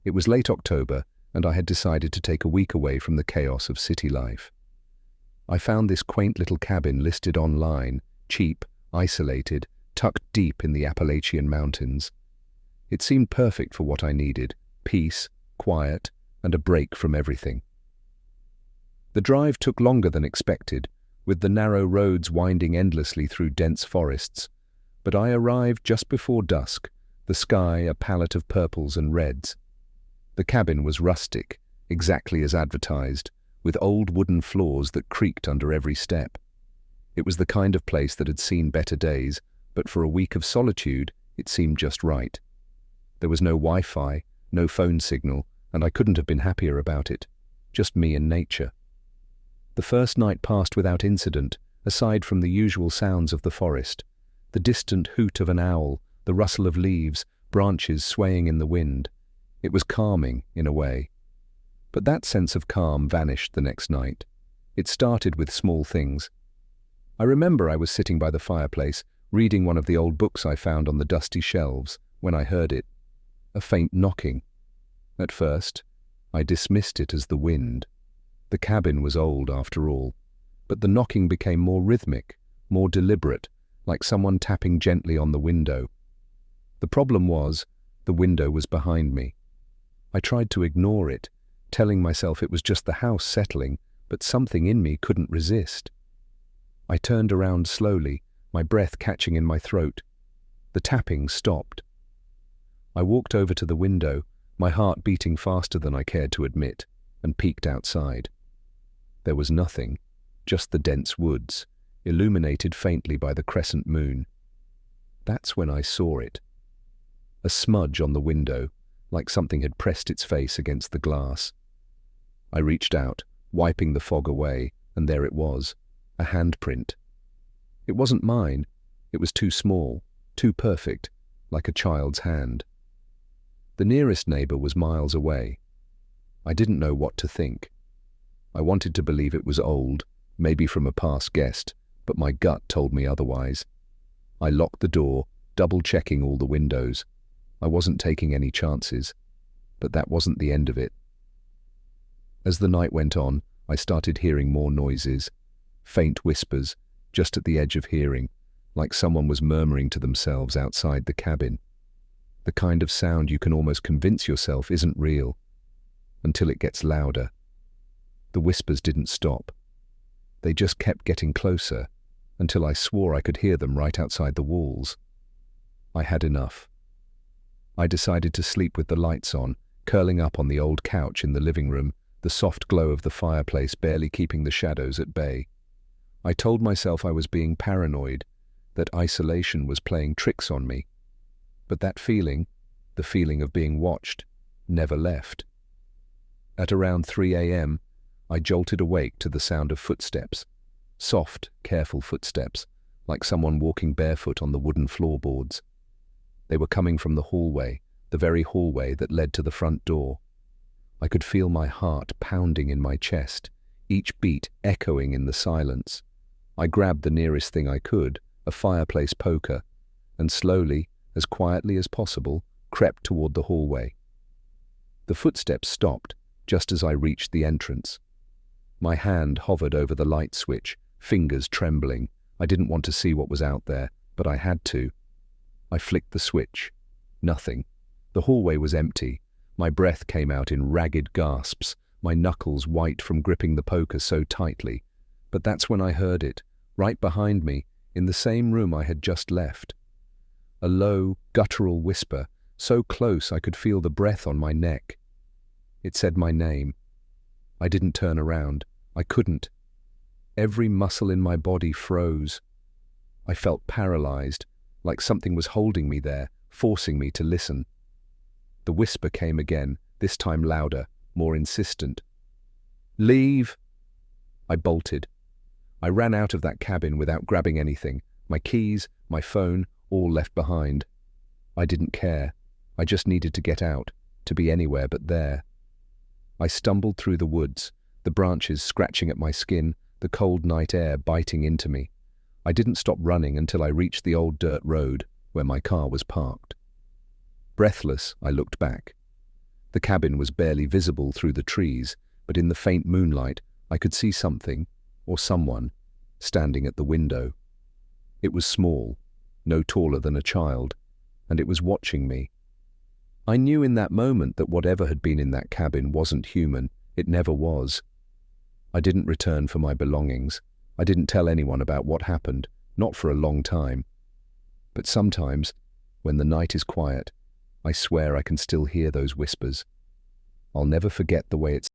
It was late October, and I had decided to take a week away from the chaos of city life. I found this quaint little cabin listed online, cheap, isolated, tucked deep in the Appalachian Mountains. It seemed perfect for what I needed: peace, quiet, and a break from everything. The drive took longer than expected, with the narrow roads winding endlessly through dense forests, but I arrived just before dusk, the sky a palette of purples and reds. The cabin was rustic, exactly as advertised, with old wooden floors that creaked under every step. It was the kind of place that had seen better days, but for a week of solitude, it seemed just right. There was no Wi-Fi, no phone signal, and I couldn't have been happier about it. Just me and nature. The first night passed without incident, aside from the usual sounds of the forest, the distant hoot of an owl, the rustle of leaves, branches swaying in the wind. It was calming, in a way. But that sense of calm vanished the next night. It started with small things. I remember I was sitting by the fireplace, reading one of the old books I found on the dusty shelves, when I heard it. A faint knocking. At first, I dismissed it as the wind. The cabin was old, after all. But the knocking became more rhythmic, more deliberate, like someone tapping gently on the window. The problem was, the window was behind me. I tried to ignore it, telling myself it was just the house settling, but something in me couldn't resist. I turned around slowly, my breath catching in my throat. The tapping stopped. I walked over to the window, my heart beating faster than I cared to admit, and peeked outside. There was nothing, just the dense woods, illuminated faintly by the crescent moon. That's when I saw it. A smudge on the window, like something had pressed its face against the glass. I reached out, wiping the fog away, and there it was, a handprint. It wasn't mine. It was too small, too perfect, like a child's hand. The nearest neighbor was miles away. I didn't know what to think. I wanted to believe it was old, maybe from a past guest, but my gut told me otherwise. I locked the door, double-checking all the windows. I wasn't taking any chances, but that wasn't the end of it. As the night went on, I started hearing more noises, faint whispers, just at the edge of hearing, like someone was murmuring to themselves outside the cabin. The kind of sound you can almost convince yourself isn't real, until it gets louder. The whispers didn't stop. They just kept getting closer, until I swore I could hear them right outside the walls. I had enough. I decided to sleep with the lights on, curling up on the old couch in the living room, the soft glow of the fireplace barely keeping the shadows at bay. I told myself I was being paranoid, that isolation was playing tricks on me. But that feeling, the feeling of being watched, never left. At around 3 a.m., I jolted awake to the sound of footsteps. Soft, careful footsteps, like someone walking barefoot on the wooden floorboards. They were coming from the hallway, the very hallway that led to the front door. I could feel my heart pounding in my chest, each beat echoing in the silence. I grabbed the nearest thing I could, a fireplace poker, and slowly, as quietly as possible, crept toward the hallway. The footsteps stopped just as I reached the entrance. My hand hovered over the light switch, fingers trembling. I didn't want to see what was out there, but I had to. I flicked the switch. Nothing. The hallway was empty. My breath came out in ragged gasps, my knuckles white from gripping the poker so tightly. But that's when I heard it, right behind me, in the same room I had just left. A low, guttural whisper, so close I could feel the breath on my neck. It said my name. I didn't turn around. I couldn't. Every muscle in my body froze. I felt paralyzed, like something was holding me there, forcing me to listen. The whisper came again, this time louder, more insistent. "Leave!" I bolted. I ran out of that cabin without grabbing anything, my keys, my phone, all left behind. I didn't care. I just needed to get out, to be anywhere but there. I stumbled through the woods, the branches scratching at my skin, the cold night air biting into me. I didn't stop running until I reached the old dirt road, where my car was parked. Breathless, I looked back. The cabin was barely visible through the trees, but in the faint moonlight, I could see something, or someone, standing at the window. It was small, no taller than a child, and it was watching me. I knew in that moment that whatever had been in that cabin wasn't human. It never was. I didn't return for my belongings. I didn't tell anyone about what happened, not for a long time. But sometimes, when the night is quiet, I swear I can still hear those whispers. I'll never forget the way it